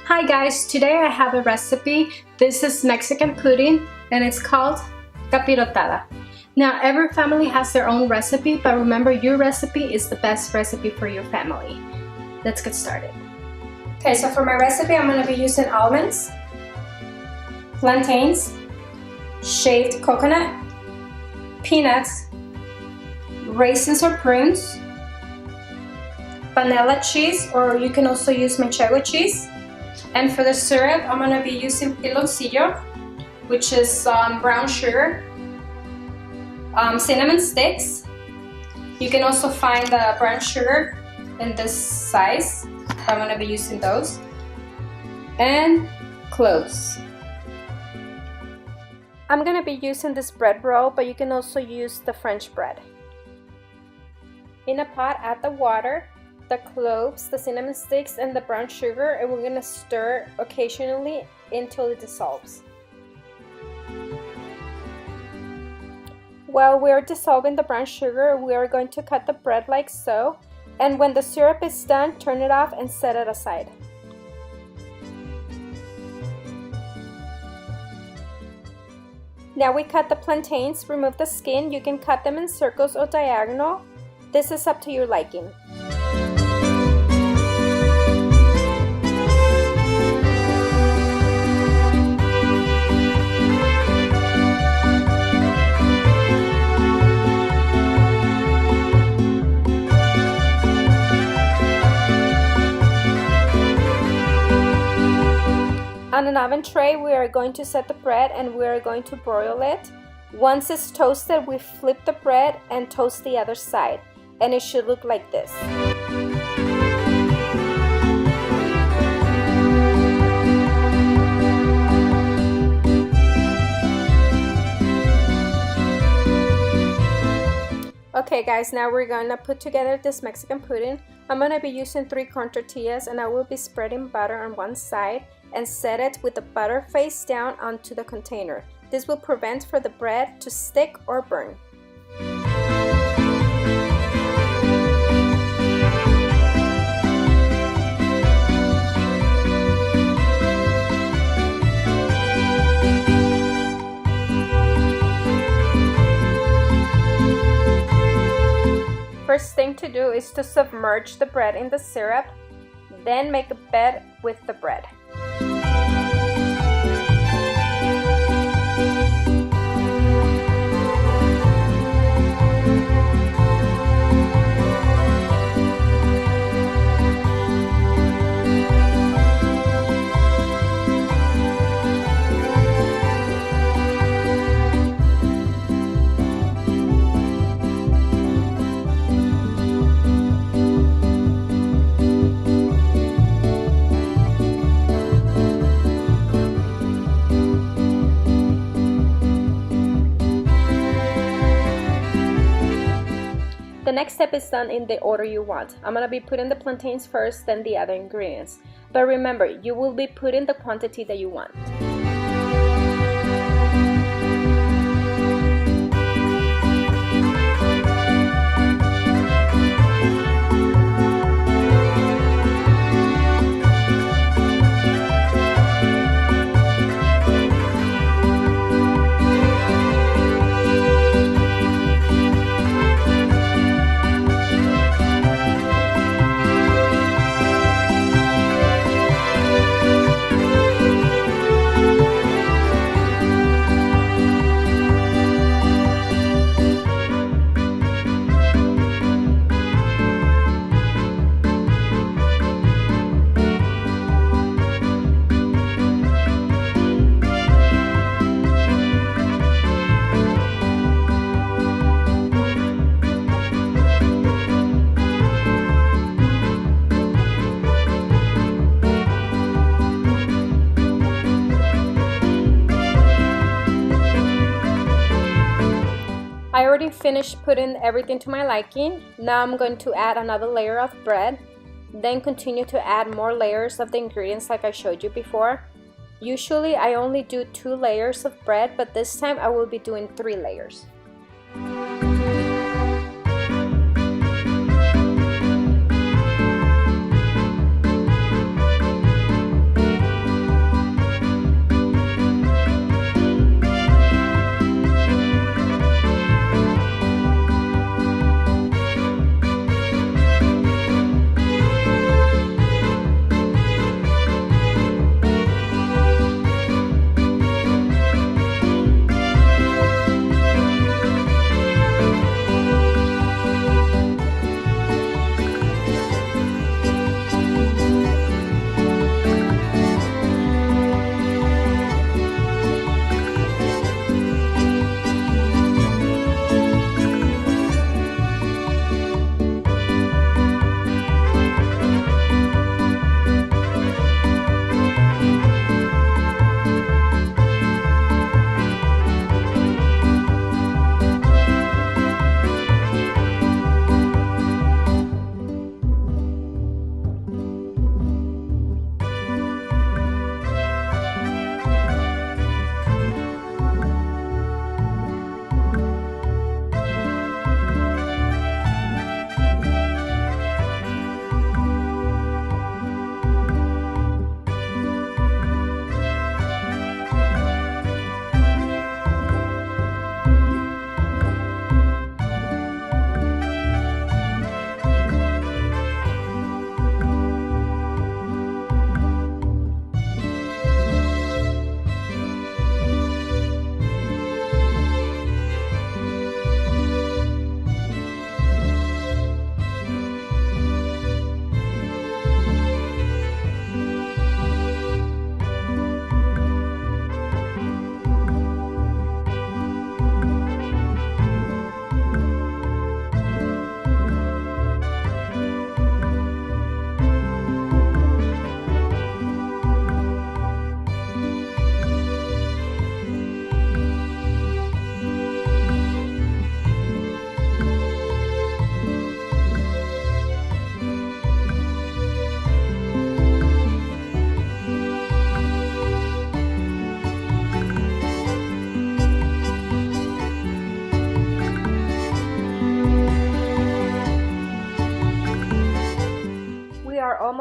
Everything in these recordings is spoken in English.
Hi guys, today I have a recipe. This is Mexican pudding and it's called Capirotada. Now every family has their own recipe, but remember your recipe is the best recipe for your family. Let's get started. Okay, so for my recipe I'm going to be using almonds, plantains, shaved coconut, peanuts, raisins or prunes, panela cheese, or you can also use manchego cheese. And for the syrup, I'm going to be using piloncillo, which is brown sugar, cinnamon sticks. You can also find the brown sugar in this size. I'm going to be using those. And cloves. I'm going to be using this bread roll, but you can also use the French bread. In a pot, add the water, the cloves, the cinnamon sticks, and the brown sugar, and we're going to stir occasionally until it dissolves. While we are dissolving the brown sugar, we are going to cut the bread like so, and when the syrup is done, turn it off and set it aside. Now we cut the plantains. Remove the skin. You can cut them in circles or diagonal. This is up to your liking. On an oven tray, we are going to set the bread and we are going to broil it. Once it's toasted, we flip the bread and toast the other side, and it should look like this. Okay guys, now we're gonna put together this Mexican pudding. I'm gonna be using 3 corn tortillas, and I will be spreading butter on one side and set it with the butter face down onto the container. This will prevent for the bread to stick or burn. First thing to do is to submerge the bread in the syrup, then make a bed with the bread. The next step is done in the order you want. I'm going to be putting the plantains first, then the other ingredients. But remember, you will be putting the quantity that you want. I already finished putting everything to my liking. Now I'm going to add another layer of bread, then continue to add more layers of the ingredients like I showed you before. Usually I only do 2 layers of bread, but this time I will be doing 3 layers.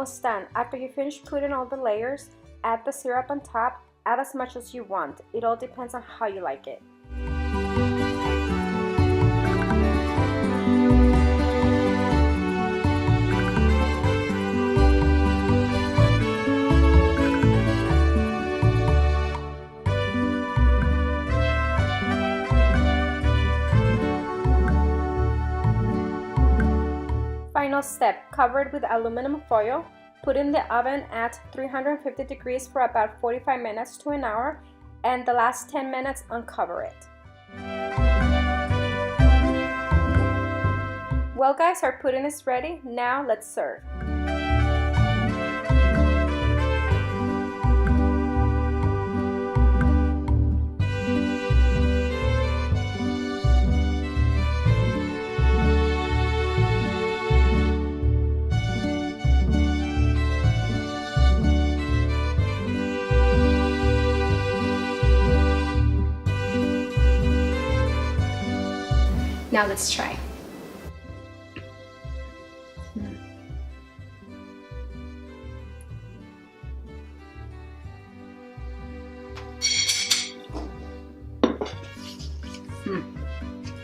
almost done. After you finish putting all the layers, add the syrup on top. Add as much as you want. It all depends on how you like it. Final step, cover it with aluminum foil, put in the oven at 350 degrees for about 45 minutes to an hour, and the last 10 minutes uncover it. Well guys, our pudding is ready. Now let's serve. Now let's try.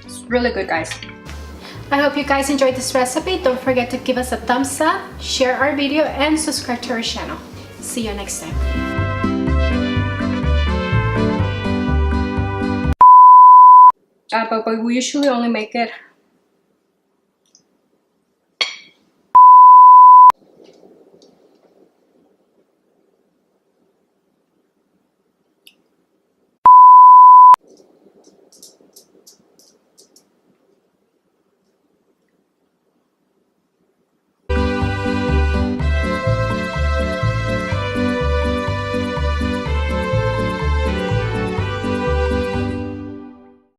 It's really good, guys. I hope you guys enjoyed this recipe. Don't forget to give us a thumbs up, share our video, and subscribe to our channel. See you next time. But we usually only make it